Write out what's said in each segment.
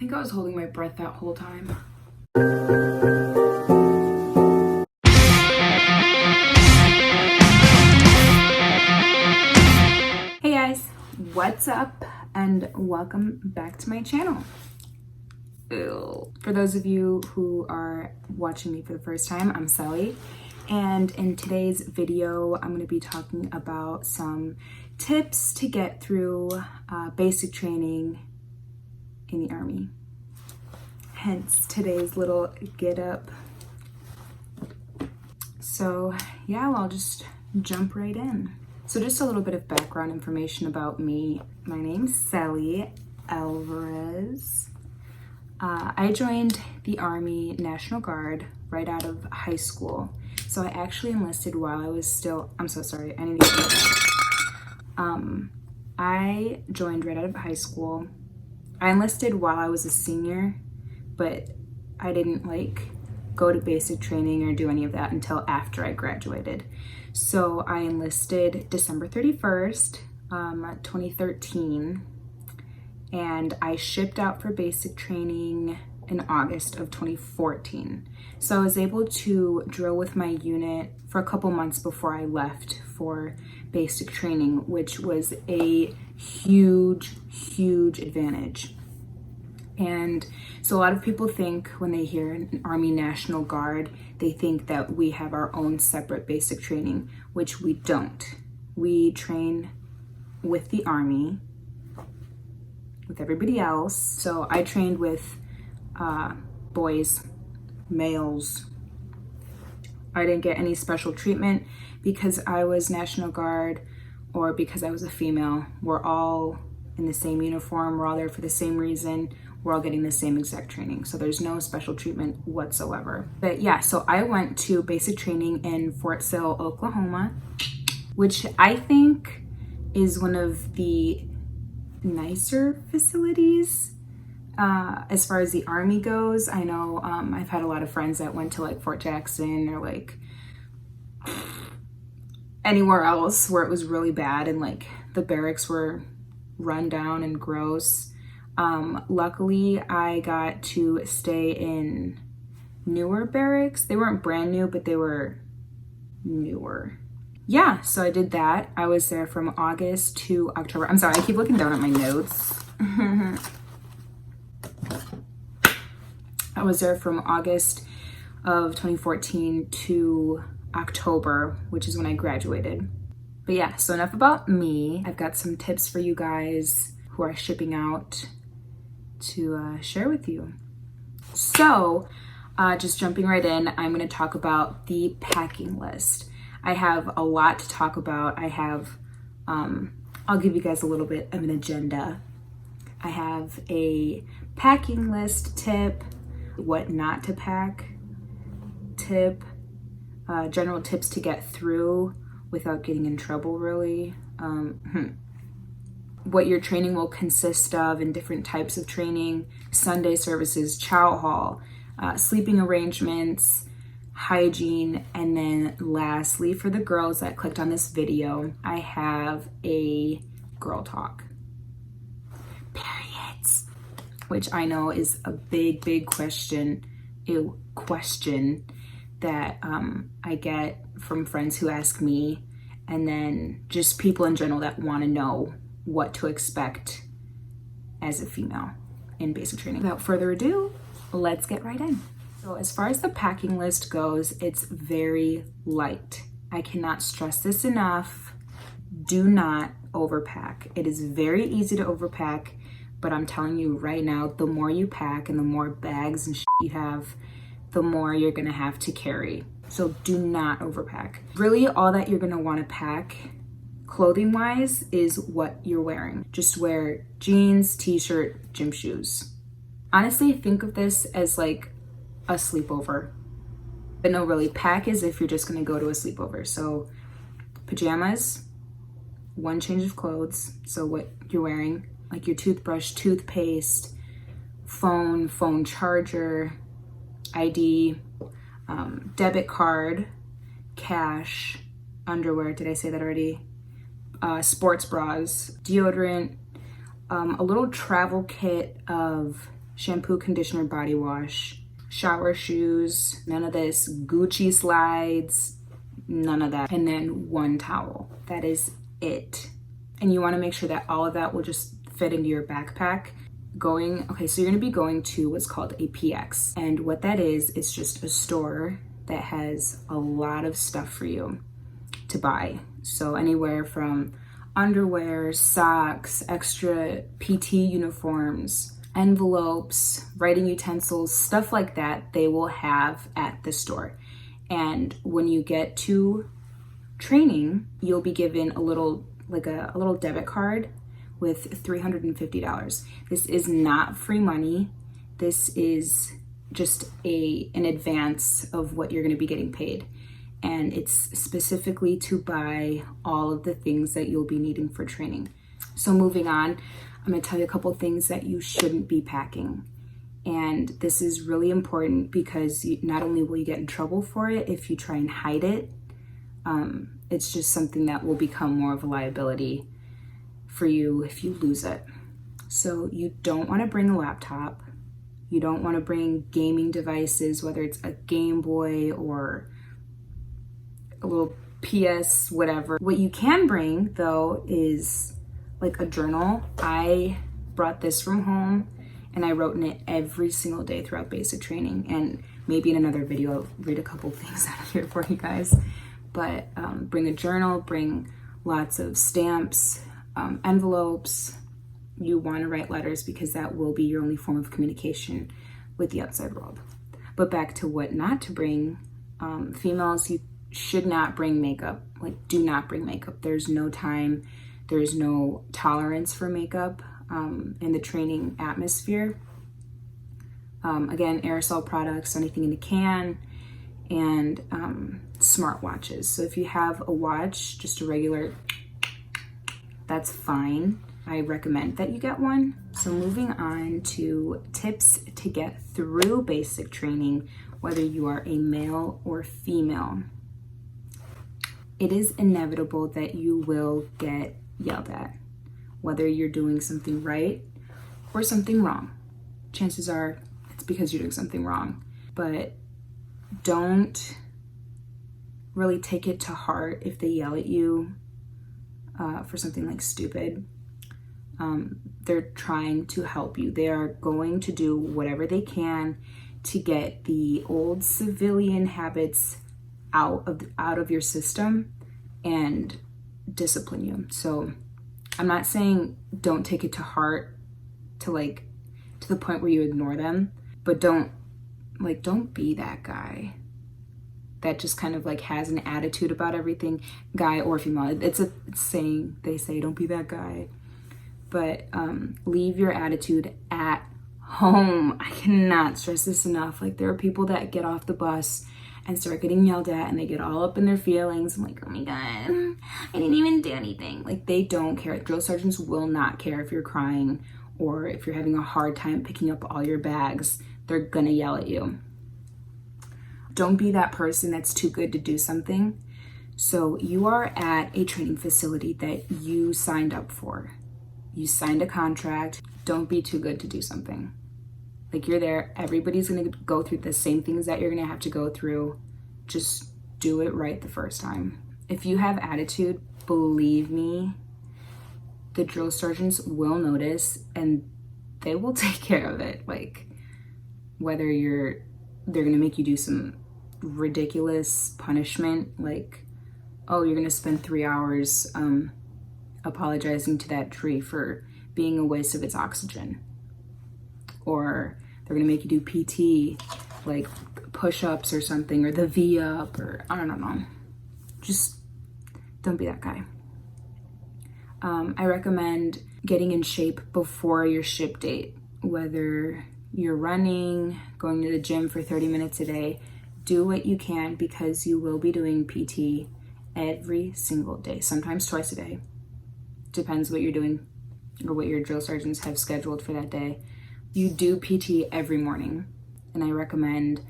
think I was holding my breath that whole time. Hey guys, what's up? And welcome back to my channel. Ew. For those of you who are watching me for the first time, I'm Sally. And in today's video, I'm going to be talking about some tips to get through basic training in the Army. Hence today's little get up. So yeah, I'll just jump right in. So just a little bit of background information about me. My name's Sally Alvarez. I joined the Army National Guard right out of high school. So I actually enlisted while I was still, I'm so sorry, I need to get that. I joined right out of high school. I enlisted while I was a senior, but I didn't go to basic training or do any of that until after I graduated. So I enlisted December 31st, 2013, and I shipped out for basic training in August of 2014. So I was able to drill with my unit for a couple months before I left for basic training, which was a huge advantage. And so a lot of people think when they hear an Army National Guard, they think that we have our own separate basic training, which we don't. We train with the Army, with everybody else. So I trained with boys, males. I didn't get any special treatment because I was National Guard or because I was a female. We're all in the same uniform. We're all there for the same reason. We're all getting the same exact training. So there's no special treatment whatsoever. But yeah, so I went to basic training in Fort Sill, Oklahoma, which I think is one of the nicer facilities as far as the Army goes. I know I've had a lot of friends that went to Fort Jackson or anywhere else where it was really bad and the barracks were run down and gross. Luckily, I got to stay in newer barracks. They weren't brand new, but they were newer. Yeah, so I did that. I was there from August to October. I'm sorry, I keep looking down at my notes. I was there from August of 2014 to October, which is when I graduated. But yeah, so enough about me. I've got some tips for you guys who are shipping out to share with you. So just jumping right in, I'm going to talk about the packing list. I have a lot to talk about. I have, I'll give you guys a little bit of an agenda. I have a packing list tip, what not to pack tip, general tips to get through without getting in trouble really, what your training will consist of and different types of training, Sunday services, Chow Hall, sleeping arrangements, hygiene, and then lastly, for the girls that clicked on this video, I have a girl talk. Periods, which I know is a big question that I get from friends who ask me, and then just people in general that want to know what to expect as a female in basic training. Without further ado, let's get right in. So as far as the packing list goes, it's very light. I cannot stress this enough. Do not overpack. It is very easy to overpack, but I'm telling you right now, the more you pack and the more bags and shit you have, the more you're gonna have to carry. So do not overpack. Really, all that you're gonna wanna pack clothing wise is what you're wearing. Just wear jeans, t-shirt, gym shoes. Honestly, think of this as a sleepover. But no, really, pack as if you're just gonna go to a sleepover. So pajamas, one change of clothes, so what you're wearing, your toothbrush, toothpaste, phone charger, ID, debit card, cash, underwear, did I say that already? Sports bras, deodorant, a little travel kit of shampoo, conditioner, body wash, shower shoes, none of this Gucci slides, none of that. And then 1 towel. That is it. And you want to make sure that all of that will just fit into your backpack. Okay, so you're going to be going to what's called a PX. And what that is, it's just a store that has a lot of stuff for you to buy. So anywhere from underwear, socks, extra PT uniforms, envelopes, writing utensils, stuff like that, they will have at the store. And when you get to training, you'll be given a little debit card with $350. This is not free money. This is just an advance of what you're going to be getting paid. And it's specifically to buy all of the things that you'll be needing for training. So moving on, I'm going to tell you a couple things that you shouldn't be packing. And this is really important because not only will you get in trouble for it if you try and hide it, it's just something that will become more of a liability for you if you lose it. So you don't want to bring a laptop. You don't want to bring gaming devices, whether it's a Game Boy or a little PS, whatever. What you can bring though is like a journal. I brought this from home and I wrote in it every single day throughout basic training. And maybe in another video, I'll read a couple things out of here for you guys. But bring a journal, bring lots of stamps, envelopes. You want to write letters because that will be your only form of communication with the outside world. But back to what not to bring. Females, you should not bring makeup. Like, do not bring makeup. There's no time. There's no tolerance for makeup in the training atmosphere. Again, aerosol products, anything in a can, and smartwatches. So if you have a watch, just a regular, that's fine. I recommend that you get one. So moving on to tips to get through basic training, whether you are a male or female. It is inevitable that you will get yelled at, whether you're doing something right or something wrong. Chances are it's because you're doing something wrong, but don't really take it to heart if they yell at you for something like stupid. They're trying to help you. They are going to do whatever they can to get the old civilian habits out of your system and discipline you. So I'm not saying don't take it to heart to the point where you ignore them, but don't be that guy that just kind of has an attitude about everything, guy or female. It's a saying, they say, don't be that guy. But leave your attitude at home. I cannot stress this enough. There are people that get off the bus and start getting yelled at and they get all up in their feelings. I'm like, oh my God, I didn't even do anything. They don't care. Drill sergeants will not care if you're crying or if you're having a hard time picking up all your bags. They're gonna yell at you. Don't be that person that's too good to do something. So you are at a training facility that you signed up for. You signed a contract. Don't be too good to do something. You're there, everybody's gonna go through the same things that you're gonna have to go through. Just do it right the first time. If you have attitude, believe me, the drill sergeants will notice and they will take care of it. Whether they're gonna make you do some ridiculous punishment, oh, you're gonna spend 3 hours apologizing to that tree for being a waste of its oxygen. Or they're gonna make you do PT, push-ups or something, or the V-up, or I don't know. Just don't be that guy. I recommend getting in shape before your ship date, whether you're running, going to the gym for 30 minutes a day. Do what you can because you will be doing PT every single day, sometimes twice a day. Depends what you're doing or what your drill sergeants have scheduled for that day. You do PT every morning, and I recommend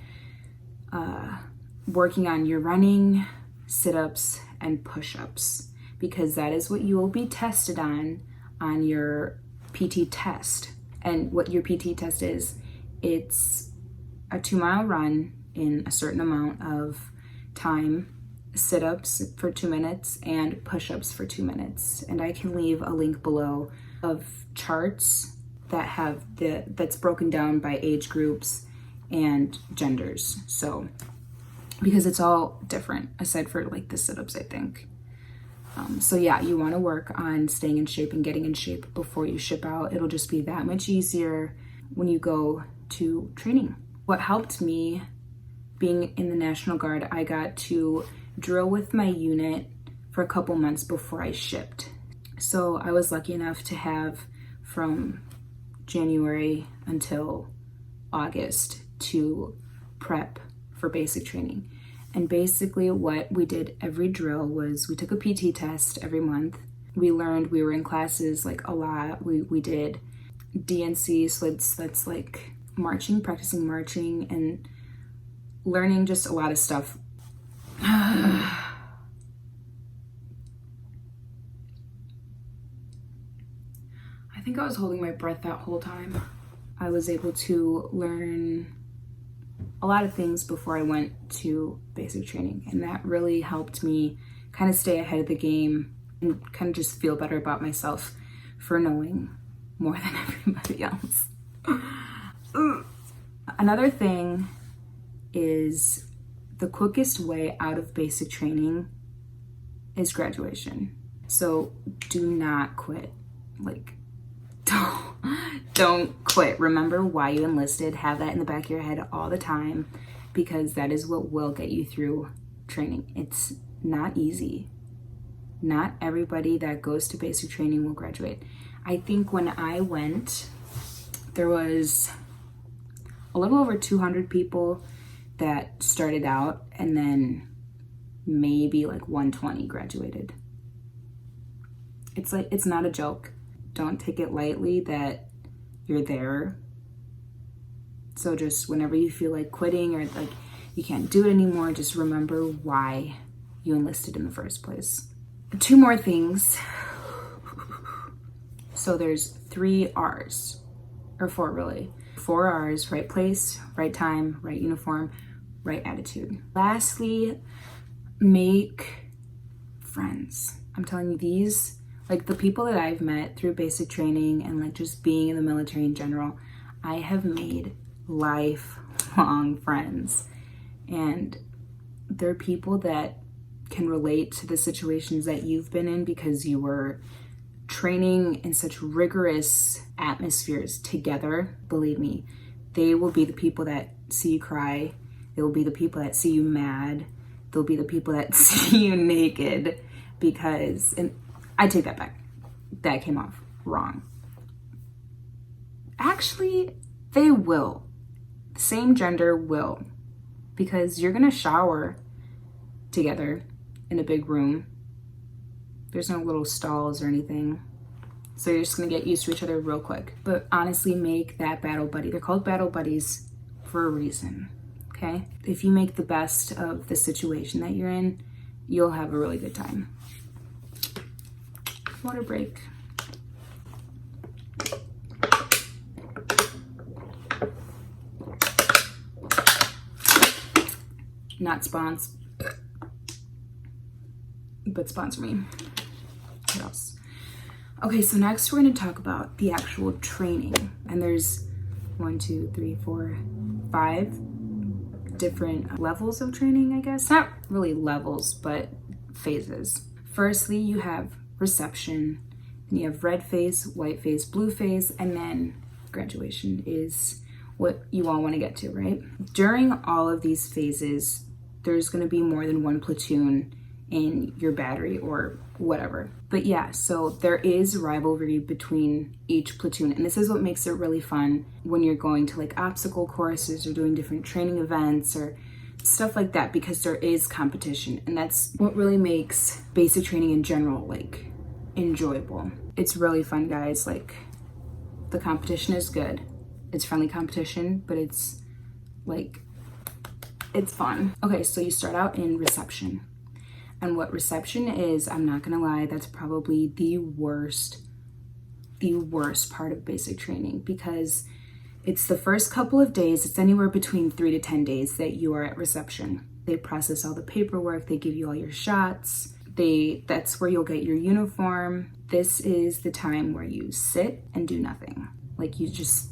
working on your running, sit-ups, and push-ups because that is what you will be tested on your PT test. And what your PT test is It's a 2-mile run in a certain amount of time, sit-ups for 2 minutes and push-ups for 2 minutes. And I can leave a link below of charts that have that's broken down by age groups and genders. So, because it's all different aside for like the sit-ups, I think. So yeah, you want to work on staying in shape and getting in shape before you ship out. It'll just be that much easier when you go to training. What helped me being in the National Guard, I got to drill with my unit for a couple months before I shipped. So I was lucky enough to have from January until August to prep for basic training. And basically what we did every drill was we took a PT test every month. We were in classes like a lot. We did DNC, so that's like marching, practicing marching and learning just a lot of stuff. I think I was holding my breath that whole time. I was able to learn a lot of things before I went to basic training, and that really helped me kind of stay ahead of the game and kind of just feel better about myself for knowing more than everybody else. Another thing is the quickest way out of basic training is graduation. So do not quit. Like, don't quit. Remember why you enlisted. Have that in the back of your head all the time, because that is what will get you through training. It's not easy. Not everybody that goes to basic training will graduate. I think when I went, there was a little over 200 people that started out, and then maybe like 120 graduated. It's not a joke. Don't take it lightly that you're there. So just whenever you feel like quitting or like you can't do it anymore, just remember why you enlisted in the first place. 2 more things. So there's 3 R's, or 4 really. 4 R's: right place, right time, right uniform, right attitude. Lastly, make friends. I'm telling you, these, like the people that I've met through basic training and like just being in the military in general, I have made lifelong friends. And they're people that can relate to the situations that you've been in because you were training in such rigorous atmospheres together. Believe me, they will be the people that see you cry. They will be the people that see you mad. They'll be the people that see you naked, because, and I take that back. That came off wrong. Actually, they will. The same gender will, because you're gonna shower together in a big room. There's no little stalls or anything. So you're just gonna get used to each other real quick. But honestly, make that battle buddy. They're called battle buddies for a reason, okay? If you make the best of the situation that you're in, you'll have a really good time. Water break. Not sponsor, but sponsor me. What else? Okay, so next we're going to talk about the actual training. And there's 1, 2, 3, 4, 5 different levels of training, I guess. Not really levels, but phases. Firstly, you have reception, and you have red phase, white phase, blue phase, and then graduation is what you all want to get to, right? During all of these phases, there's going to be more than 1 platoon in your battery or whatever. But yeah, so there is rivalry between each platoon, and this is what makes it really fun when you're going to like obstacle courses or doing different training events or stuff like that, because there is competition, and that's what really makes basic training in general like enjoyable. It's really fun, guys. Like, the competition is good. It's friendly competition, but it's like, it's fun. Okay, so you start out in reception. And what reception is, I'm not gonna lie, that's probably the worst part of basic training, because It's the first couple of days, it's anywhere between 3 to 10 days that you are at reception. They process all the paperwork, they give you all your shots, that's where you'll get your uniform. This is the time where you sit and do nothing. Like, you just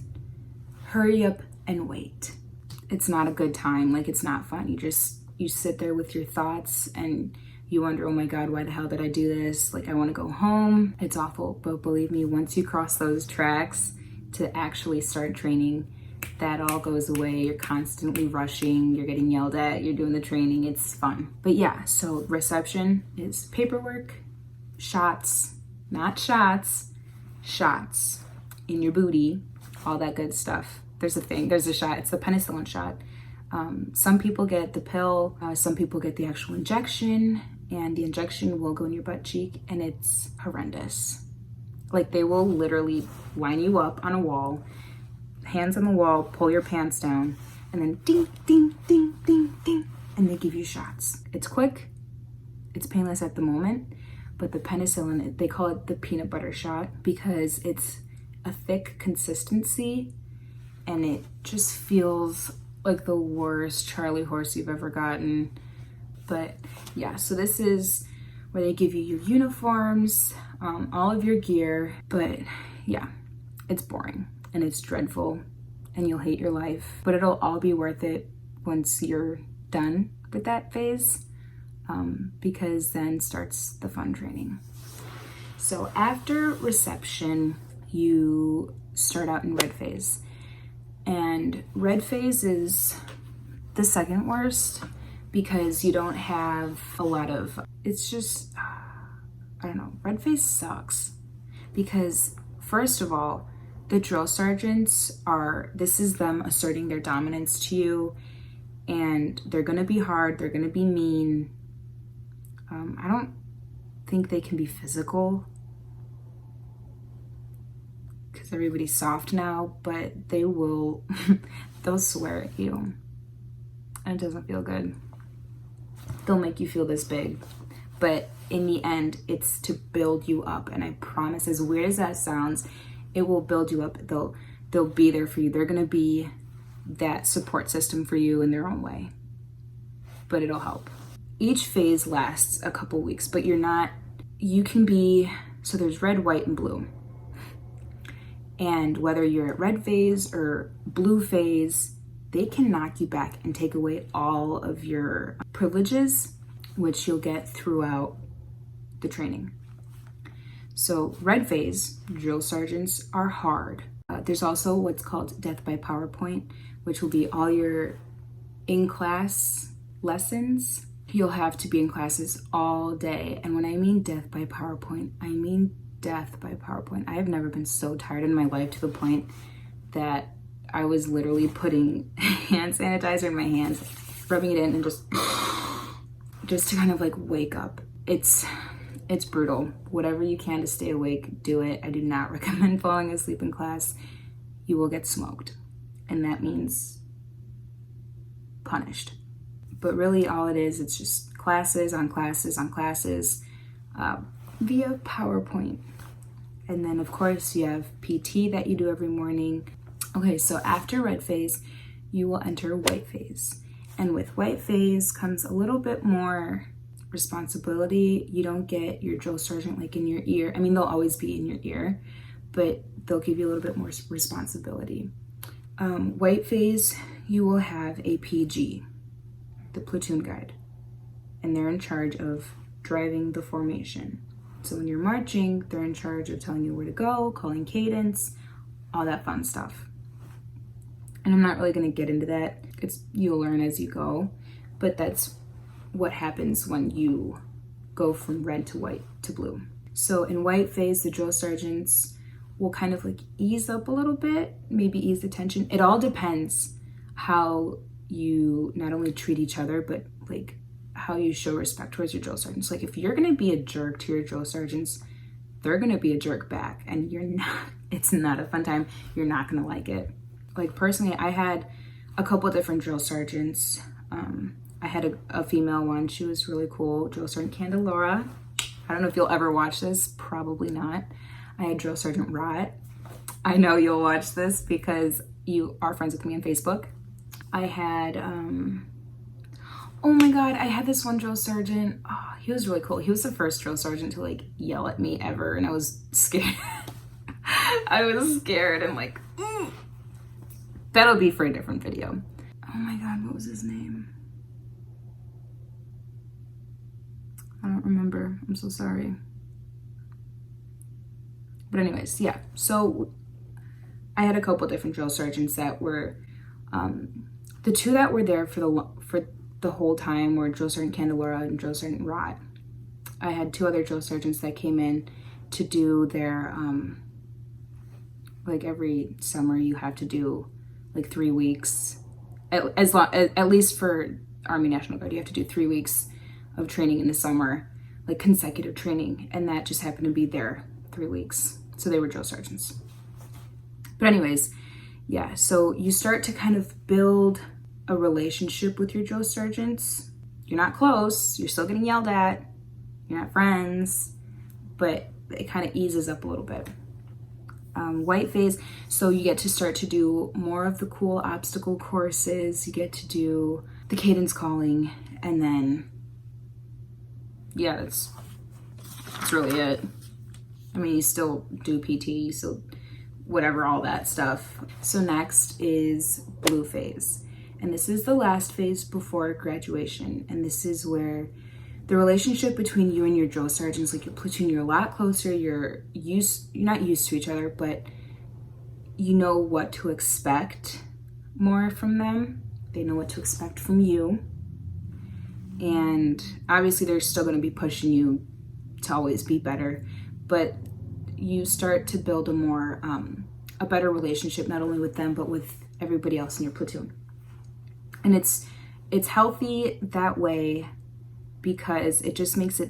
hurry up and wait. It's not a good time, like, it's not fun. You sit there with your thoughts and you wonder, oh my God, why the hell did I do this? Like, I want to go home. It's awful, but believe me, once you cross those tracks to actually start training, that all goes away. You're constantly rushing, you're getting yelled at, you're doing the training, it's fun. But yeah, so reception is paperwork, shots, not shots, shots in your booty, all that good stuff. There's a shot, it's the penicillin shot. Some people get the pill, some people get the actual injection, and the injection will go in your butt cheek, and it's horrendous. Like, they will literally line you up on a wall, hands on the wall, pull your pants down, and then ding, ding, ding, ding, ding, and they give you shots. It's quick, it's painless at the moment, but the penicillin, they call it the peanut butter shot because it's a thick consistency and it just feels like the worst Charlie horse you've ever gotten. But yeah, so this is where they give you your uniforms, all of your gear. But yeah, it's boring and it's dreadful and you'll hate your life, but it'll all be worth it once you're done with that phase, because then starts the fun training. So after reception, you start out in red phase, and red phase is the second worst because you don't have a lot of, it's just, I don't know, red phase sucks because first of all, the drill sergeants this is them asserting their dominance to you, and they're gonna be hard, they're gonna be mean. I don't think they can be physical because everybody's soft now, but they will, they'll swear at you and it doesn't feel good. They'll make you feel this big, but in the end, it's to build you up. And I promise, as weird as that sounds, it will build you up. They'll be there for you. They're gonna be that support system for you in their own way, but it'll help. Each phase lasts a couple weeks, but you can be, so there's red, white, and blue. And whether you're at red phase or blue phase, they can knock you back and take away all of your privileges, which you'll get throughout the training. So red phase, drill sergeants are hard. There's also what's called death by PowerPoint, which will be all your in-class lessons. You'll have to be in classes all day. And when I mean death by PowerPoint, I mean death by PowerPoint. I have never been so tired in my life to the point that I was literally putting hand sanitizer in my hands, rubbing it in, and just to kind of like wake up. It's brutal. Whatever you can to stay awake, do it. I do not recommend falling asleep in class. You will get smoked, and that means punished. But really all it is, it's just classes on classes on classes via PowerPoint. And then of course you have PT that you do every morning. Okay, so after red phase, you will enter white phase. And with white phase comes a little bit more responsibility. You don't get your drill sergeant like in your ear. I mean, they'll always be in your ear, but they'll give you a little bit more responsibility. White phase, you will have a PG, the platoon guide, and they're in charge of driving the formation. So when you're marching, they're in charge of telling you where to go, calling cadence, all that fun stuff. And I'm not really going to get into that. You'll learn as you go, but that's what happens when you go from red to white to blue. So in white phase, the drill sergeants will kind of like ease up a little bit, maybe ease the tension. It all depends how you not only treat each other, but like how you show respect towards your drill sergeants. Like if you're going to be a jerk to your drill sergeants, they're going to be a jerk back, and it's not a fun time. You're not going to like it. Like personally, I had a couple different drill sergeants. I had a female one. She was really cool. Drill Sergeant Candelora. I don't know if you'll ever watch this. Probably not. I had Drill Sergeant Rot. I know you'll watch this because you are friends with me on Facebook. I had, oh my God, I had this one drill sergeant. Oh, he was really cool. He was the first drill sergeant to like yell at me ever, and I was scared. I was scared and like, that'll be for a different video. Oh my God, what was his name? I don't remember. I'm so sorry. But anyways, yeah. So I had a couple different drill sergeants that were, the two that were there for the whole time were Drill Sergeant Candelora and Drill Sergeant Rod. I had two other drill sergeants that came in to do their, like every summer you have to do like 3 weeks, at least for Army National Guard, you have to do 3 weeks of training in the summer, like consecutive training, and that just happened to be their 3 weeks. So they were drill sergeants. But anyways, yeah, so you start to kind of build a relationship with your drill sergeants. You're not close, you're still getting yelled at, you're not friends, but it kind of eases up a little bit. White phase, so you get to start to do more of the cool obstacle courses, you get to do the cadence calling, and then, yeah, that's really it. I mean, you still do PT, you still whatever, all that stuff. So next is blue phase. And this is the last phase before graduation. And this is where the relationship between you and your drill sergeants, like your platoon, you're a lot closer. You're not used to each other, but you know what to expect more from them. They know what to expect from you. And obviously they're still going to be pushing you to always be better, but you start to build a better relationship, not only with them, but with everybody else in your platoon. And it's healthy that way, because it just makes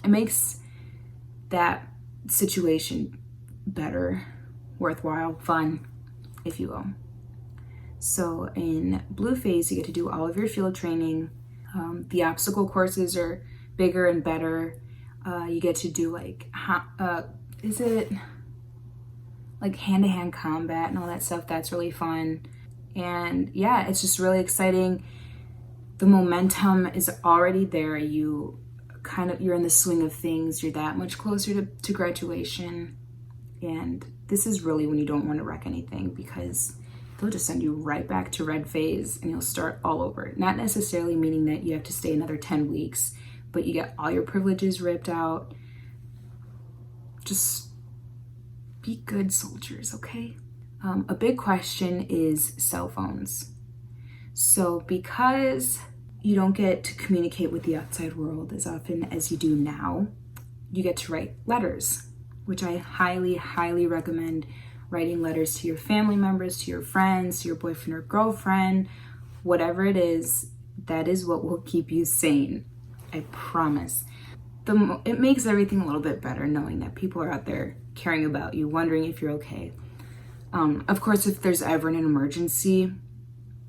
makes that situation better, worthwhile, fun, if you will. So in blue phase, you get to do all of your field training. The obstacle courses are bigger and better. You get to do like, is it like hand-to-hand combat and all that stuff? That's really fun. And yeah, it's just really exciting. The momentum is already there. You're in the swing of things. You're that much closer to graduation. And this is really when you don't want to wreck anything, because they'll just send you right back to red phase and you'll start all over. Not necessarily meaning that you have to stay another 10 weeks, but you get all your privileges ripped out. Just be good soldiers, okay? A big question is cell phones. So because you don't get to communicate with the outside world as often as you do now, you get to write letters, which I highly, highly recommend. Writing letters to your family members, to your friends, to your boyfriend or girlfriend, whatever it is, that is what will keep you sane. I promise. It makes everything a little bit better knowing that people are out there caring about you, wondering if you're okay. Of course, if there's ever an emergency,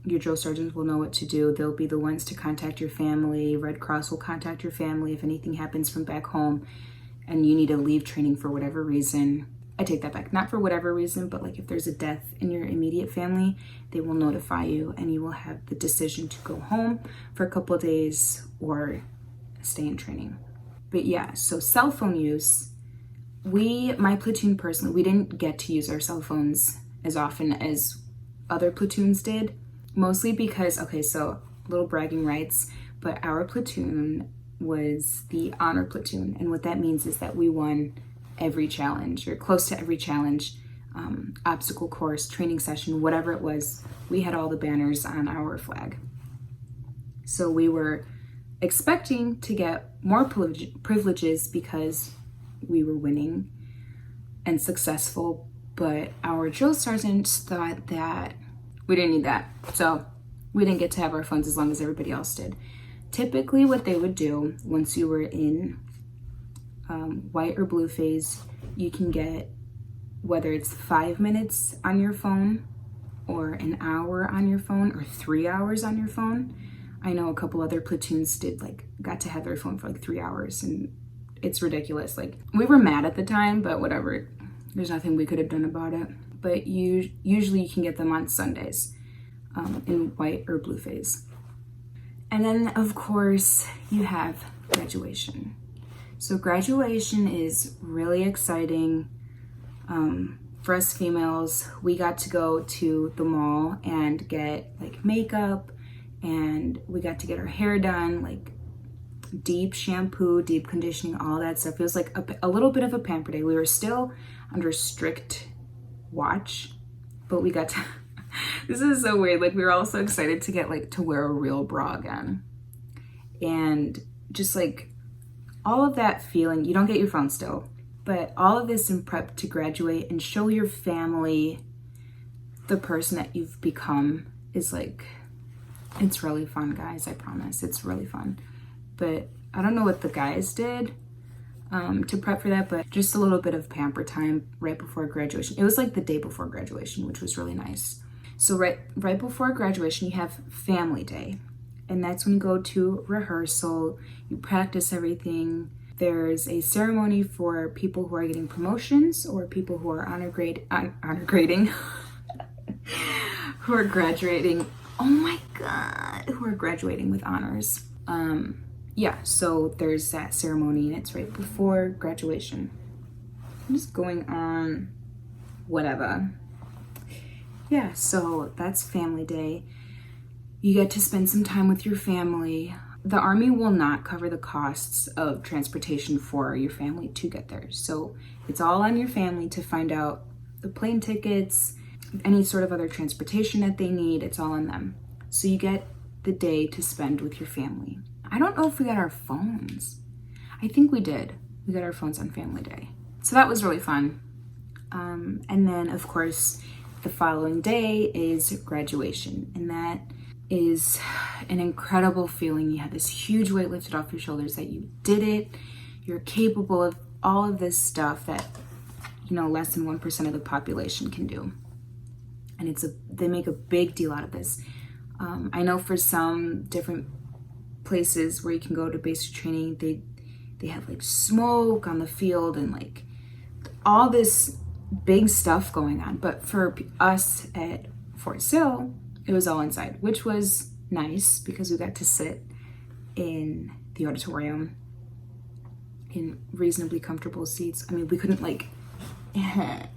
your drill sergeants will know what to do. They'll be the ones to contact your family. Red Cross will contact your family if anything happens from back home and you need to leave training for whatever reason. I take that back. Not for whatever reason, but like if there's a death in your immediate family, they will notify you and you will have the decision to go home for a couple of days or stay in training. But yeah, so cell phone use, my platoon personally, we didn't get to use our cell phones as often as other platoons did, mostly because, okay, so little bragging rights, but our platoon was the honor platoon. And what that means is that we won every challenge, or close to every challenge, obstacle course, training session, whatever it was, we had all the banners on our flag. So we were expecting to get more privileges because we were winning and successful, but our drill sergeants thought that we didn't need that. So we didn't get to have our phones as long as everybody else did. Typically what they would do once you were in white or blue phase, you can get, whether it's 5 minutes on your phone or an hour on your phone or 3 hours on your phone. I know a couple other platoons got to have their phone for like 3 hours, and it's ridiculous. Like, we were mad at the time, but whatever, There's nothing we could have done about it. But usually you can get them on Sundays in white or blue phase. And then of course you have graduation. So graduation is really exciting. For us females, we got to go to the mall and get like makeup, and we got to get our hair done, like deep shampoo, deep conditioning, all that stuff. It was like a little bit of a pamper day. We were still under strict watch, but we got to this is so weird, like we were all so excited to get like to wear a real bra again, and just like all of that feeling. You don't get your phone still, but all of this in prep to graduate and show your family the person that you've become is like, it's really fun, guys. I promise, it's really fun. But I don't know what the guys did to prep for that, but just a little bit of pamper time right before graduation. It was like the day before graduation, which was really nice. So right before graduation, you have family day, and that's when you go to rehearsal, you practice everything. There's a ceremony for people who are getting promotions or people who are honor grading, who are graduating. Oh my God, who are graduating with honors. Yeah, so there's that ceremony, and it's right before graduation. I'm just going on whatever. Yeah, so that's family day. You get to spend some time with your family. The Army will not cover the costs of transportation for your family to get there. So it's all on your family to find out the plane tickets, any sort of other transportation that they need. It's all on them. So you get the day to spend with your family. I don't know if we got our phones. I think we did. We got our phones on family day. So that was really fun. And then of course, the following day is graduation. And that is an incredible feeling. You have this huge weight lifted off your shoulders that you did it. You're capable of all of this stuff that, you know, less than 1% of the population can do. And they make a big deal out of this. I know for some different places where you can go to basic training, they have like smoke on the field and like all this big stuff going on. But for us at Fort Sill, it was all inside, which was nice because we got to sit in the auditorium in reasonably comfortable seats. I mean, we couldn't like, we had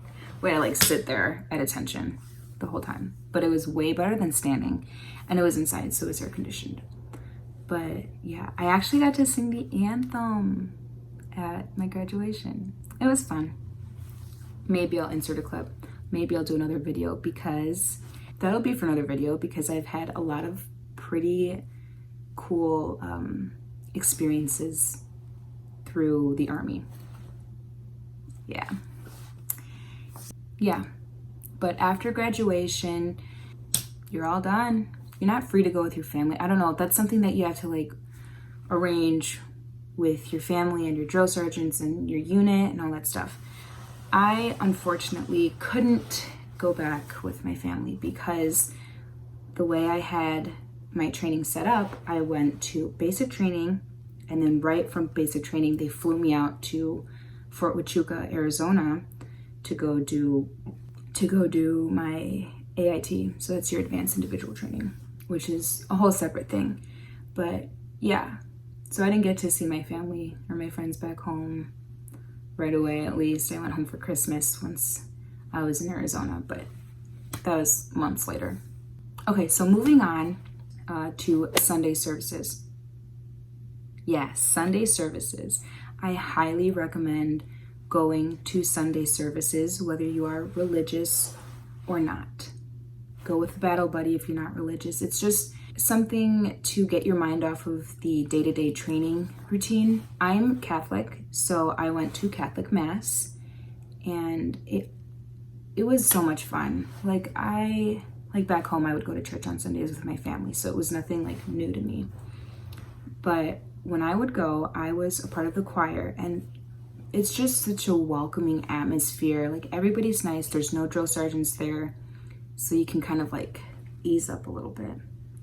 to like sit there at attention the whole time, but it was way better than standing, and it was inside, so it was air conditioned. But yeah, I actually got to sing the anthem at my graduation. It was fun. Maybe I'll insert a clip. Maybe I'll do another video, because that'll be for another video, because I've had a lot of pretty cool experiences through the Army. Yeah. But after graduation, you're all done. You're not free to go with your family. I don't know, that's something that you have to like arrange with your family and your drill sergeants and your unit and all that stuff. I unfortunately couldn't go back with my family because the way I had my training set up, I went to basic training, and then right from basic training, they flew me out to Fort Huachuca, Arizona to go do my AIT. So that's your advanced individual training, which is a whole separate thing. But yeah, so I didn't get to see my family or my friends back home right away. At least I went home for Christmas once I was in Arizona, but that was months later. Okay, so moving on to Sunday services. Yes, Sunday services. I highly recommend going to Sunday services, whether you are religious or not. Go with a battle buddy if you're not religious. It's just something to get your mind off of the day-to-day training routine. I'm Catholic, so I went to Catholic Mass, and it was so much fun. Like back home, I would go to church on Sundays with my family, so it was nothing like new to me. But when I would go, I was a part of the choir, and it's just such a welcoming atmosphere. Like, everybody's nice. There's no drill sergeants there, so you can kind of like ease up a little bit.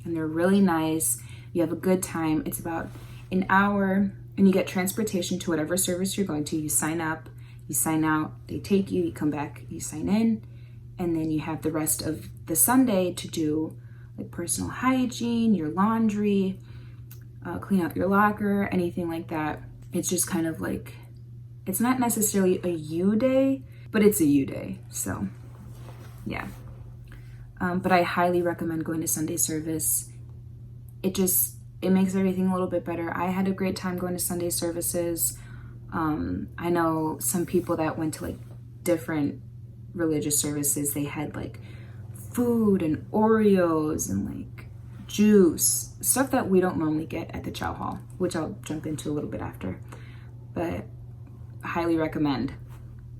And they're really nice. You have a good time. It's about an hour, and you get transportation to whatever service you're going to. You sign up, You sign out, they take you, you come back, you sign in, and then you have the rest of the Sunday to do like personal hygiene, your laundry, clean out your locker, anything like that. It's just kind of like, it's not necessarily a you day, but it's a you day. So yeah. But I highly recommend going to Sunday service. It makes everything a little bit better. I had a great time going to Sunday services. I know some people that went to like different religious services, they had like food and Oreos and like juice, stuff that we don't normally get at the Chow Hall, which I'll jump into a little bit after. But I highly recommend.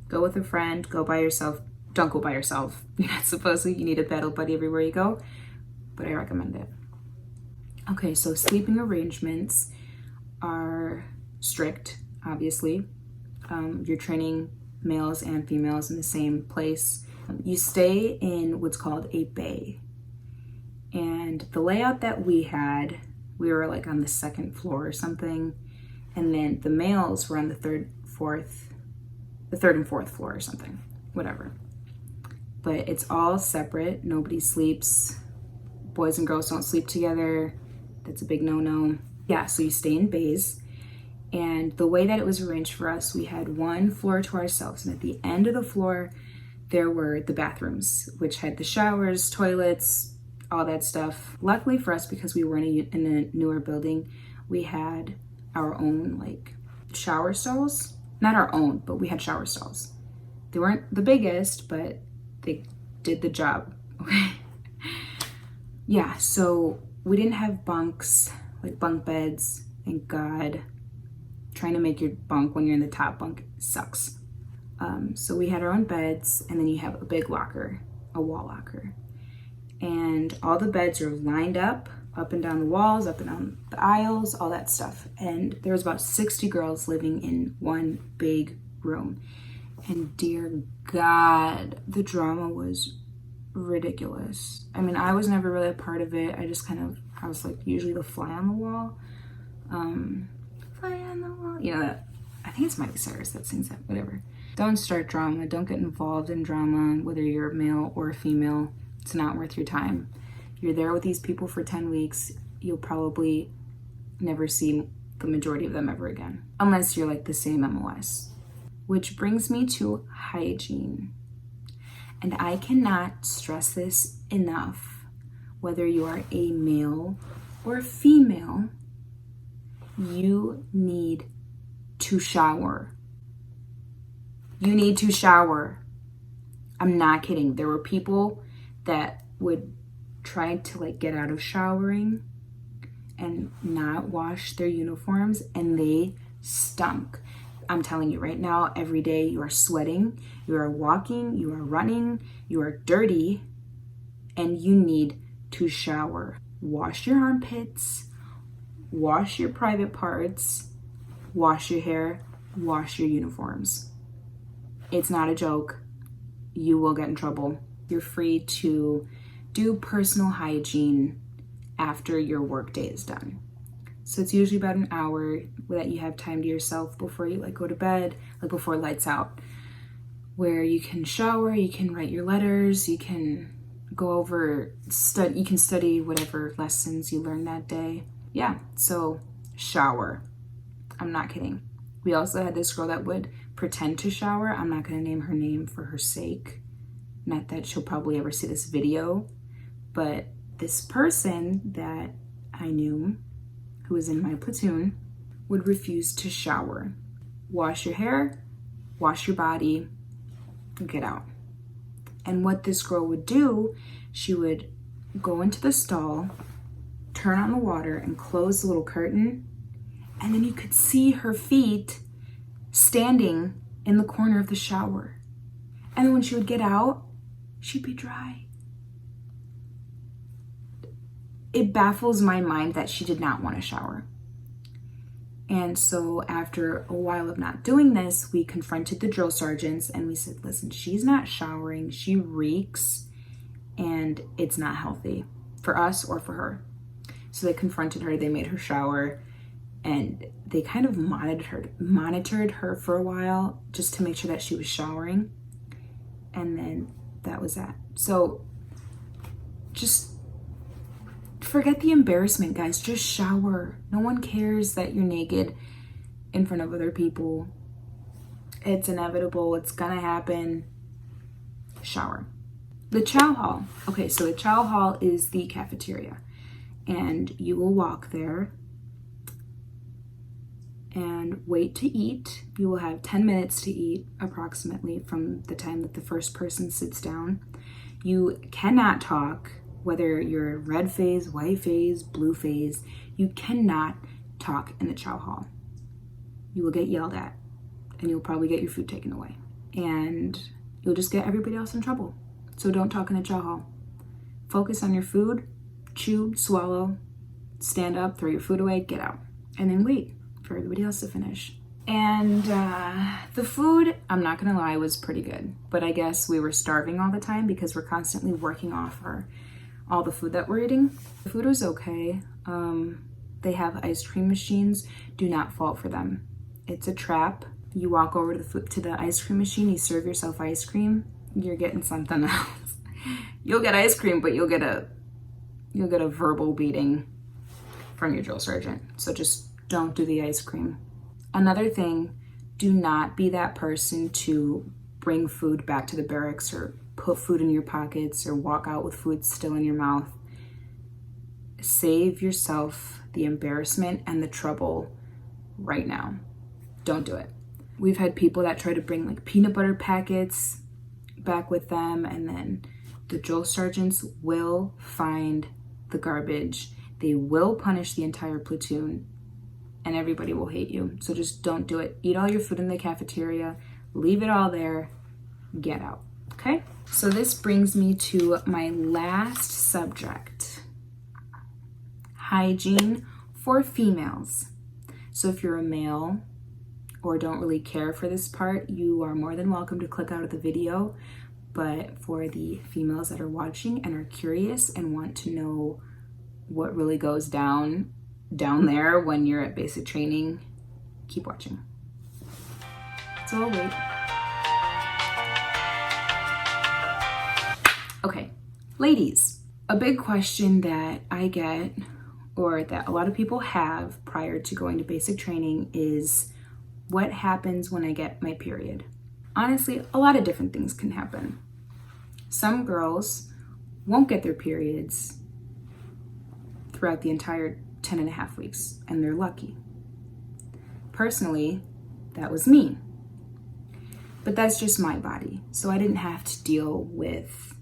Go with a friend, go by yourself. Don't go by yourself. You're not supposed to. You need a battle buddy everywhere you go, but I recommend it. Okay, so sleeping arrangements are strict, obviously. You're training males and females in the same place. You stay in what's called a bay. And the layout that we had, we were like on the second floor or something. And then the males were on the third and fourth floor or something, whatever. But it's all separate. Nobody sleeps. Boys and girls don't sleep together. That's a big no-no. Yeah, so you stay in bays. And the way that it was arranged for us, we had one floor to ourselves. And at the end of the floor, there were the bathrooms, which had the showers, toilets, all that stuff. Luckily for us, because we were in a newer building, we had our own like shower stalls. Not our own, but we had shower stalls. They weren't the biggest, but they did the job. Okay. Yeah, so we didn't have bunks, like bunk beds, thank God. Trying to make your bunk when you're in the top bunk sucks. So we had our own beds, and then you have a big locker, a wall locker. And all the beds are lined up and down the walls, up and down the aisles, all that stuff. And there was about 60 girls living in one big room. And dear God, the drama was ridiculous. I mean, I was never really a part of it. I was like usually the fly on the wall. Fly on the wall. You know that, I think it's Miley Cyrus that sings that, whatever. Don't start drama. Don't get involved in drama, whether you're a male or a female. It's not worth your time. You're there with these people for 10 weeks. You'll probably never see the majority of them ever again, unless you're like the same MOS. Which brings me to hygiene. And I cannot stress this enough. Whether you are a male or female, you need to shower. You need to shower. I'm not kidding. There were people that would try to like get out of showering and not wash their uniforms, and they stunk. I'm telling you right now, every day you are sweating, you are walking, you are running, you are dirty, and you need to shower. Wash your armpits, wash your private parts, wash your hair, wash your uniforms. It's not a joke. You will get in trouble. You're free to do personal hygiene after your work day is done. So it's usually about an hour that you have time to yourself before you like go to bed, like before lights out, where you can shower, you can write your letters, you can go over, you can study whatever lessons you learned that day. Yeah, so shower. I'm not kidding. We also had this girl that would pretend to shower. I'm not gonna name her name for her sake. Not that she'll probably ever see this video, but this person that I knew, who was in my platoon, would refuse to shower. Wash your hair, wash your body, get out. And what this girl would do, she would go into the stall, turn on the water and close the little curtain, and then you could see her feet standing in the corner of the shower. And then when she would get out, she'd be dry. It baffles my mind that she did not want to shower. And so after a while of not doing this, we confronted the drill sergeants and we said, listen, she's not showering, she reeks, and it's not healthy for us or for her. So they confronted her, they made her shower, and they kind of monitored her for a while just to make sure that she was showering. And then that was that. So just forget the embarrassment, guys. Just shower. No one cares that you're naked in front of other people. It's inevitable. It's gonna happen. Shower. The Chow Hall. Okay, so the Chow Hall is the cafeteria, and you will walk there and wait to eat. You will have 10 minutes to eat approximately from the time that the first person sits down. You cannot talk, whether you're red phase, white phase, blue phase. You cannot talk in the Chow Hall. You will get yelled at, and you'll probably get your food taken away, and you'll just get everybody else in trouble. So don't talk in the Chow Hall. Focus on your food, chew, swallow, stand up, throw your food away, get out, and then wait for everybody else to finish. And the food, I'm not gonna lie, was pretty good, but I guess we were starving all the time because we're constantly working off all the food that we're eating. The food was okay. They have ice cream machines. Do not fall for them. It's a trap. You walk over to the ice cream machine, you serve yourself ice cream, you're getting something else. You'll get ice cream, but you'll get a verbal beating from your drill sergeant. So just don't do the ice cream. Another thing, do not be that person to bring food back to the barracks or put food in your pockets or walk out with food still in your mouth. Save yourself the embarrassment and the trouble right now. Don't do it. We've had people that try to bring like peanut butter packets back with them, and then the drill sergeants will find the garbage. They will punish the entire platoon, and everybody will hate you. So just don't do it. Eat all your food in the cafeteria, leave it all there, get out, okay? So this brings me to my last subject, hygiene for females. So if you're a male or don't really care for this part, you are more than welcome to click out of the video. But for the females that are watching and are curious and want to know what really goes down there when you're at basic training, keep watching. So I'll wait. Okay, ladies, a big question that I get, or that a lot of people have prior to going to basic training, is what happens when I get my period? Honestly, a lot of different things can happen. Some girls won't get their periods throughout the entire 10 and a half weeks, and they're lucky. Personally, that was me. But that's just my body. So I didn't have to deal with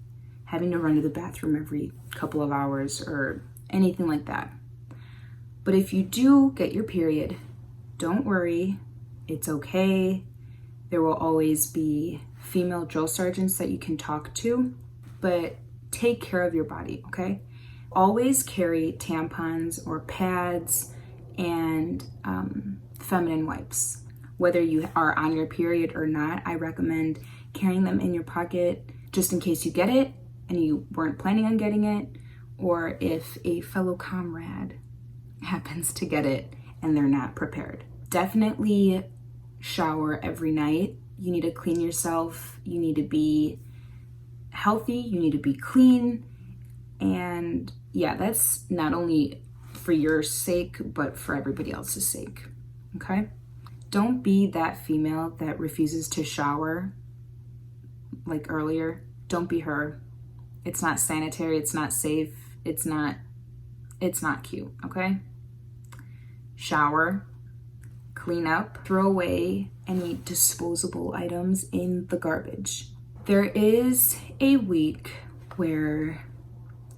having to run to the bathroom every couple of hours or anything like that. But if you do get your period, don't worry. It's okay. There will always be female drill sergeants that you can talk to, but take care of your body, okay? Always carry tampons or pads and feminine wipes. Whether you are on your period or not, I recommend carrying them in your pocket just in case you get it and you weren't planning on getting it, or if a fellow comrade happens to get it and they're not prepared. Definitely shower every night. You need to clean yourself. You need to be healthy. You need to be clean. And yeah, that's not only for your sake, but for everybody else's sake, okay? Don't be that female that refuses to shower like earlier. Don't be her. It's not sanitary. It's not safe. It's not cute, okay? Shower. Clean up, throw away any disposable items in the garbage. There is a week where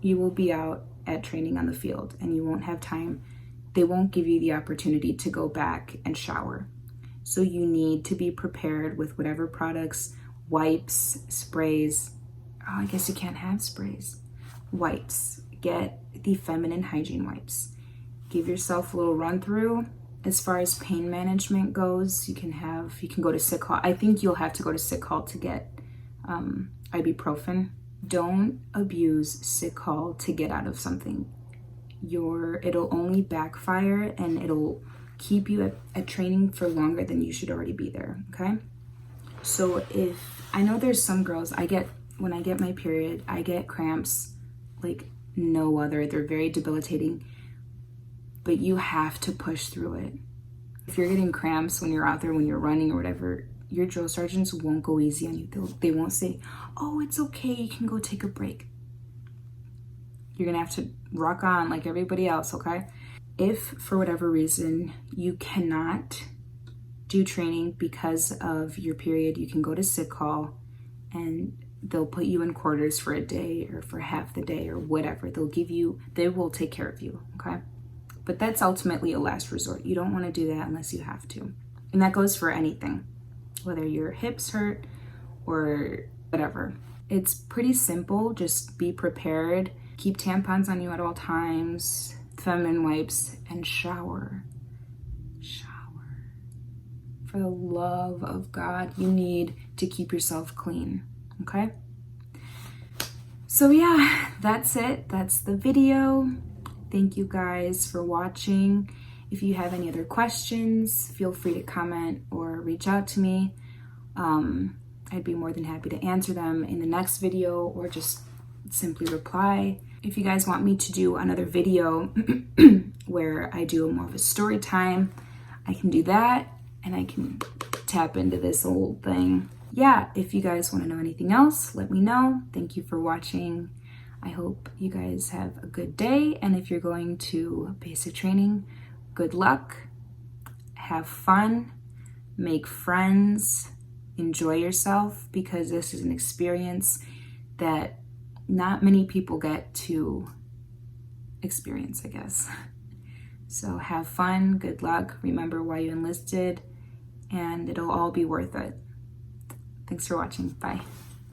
you will be out at training on the field and you won't have time. They won't give you the opportunity to go back and shower. So you need to be prepared with whatever products, wipes, sprays. Oh, I guess you can't have sprays. Wipes. Get the feminine hygiene wipes. Give yourself a little run through. As far as pain management goes, you can go to sick hall. I think you'll have to go to sick hall to get ibuprofen. Don't abuse sick hall to get out of something. It'll only backfire and it'll keep you at training for longer than you should already be there, okay? So I know there's some girls, when I get my period, I get cramps like no other. They're very debilitating, but you have to push through it. If you're getting cramps when you're out there, when you're running or whatever, your drill sergeants won't go easy on you. They won't say, oh, it's okay, you can go take a break. You're gonna have to rock on like everybody else, okay? If for whatever reason you cannot do training because of your period, you can go to sick call and they'll put you in quarters for a day or for half the day or whatever. They will take care of you, okay? But that's ultimately a last resort. You don't want to do that unless you have to. And that goes for anything, whether your hips hurt or whatever. It's pretty simple. Just be prepared. Keep tampons on you at all times, feminine wipes, and shower. For the love of God, you need to keep yourself clean, okay? So yeah, that's it. That's the video. Thank you guys for watching. If you have any other questions, feel free to comment or reach out to me. I'd be more than happy to answer them in the next video or just simply reply. If you guys want me to do another video where I do more of a story time, I can do that and I can tap into this old thing. Yeah, if you guys want to know anything else, let me know. Thank you for watching. I hope you guys have a good day, and if you're going to basic training, good luck, have fun, make friends, enjoy yourself, because this is an experience that not many people get to experience, I guess. So have fun, good luck, remember why you enlisted, and it'll all be worth it. Thanks for watching. Bye.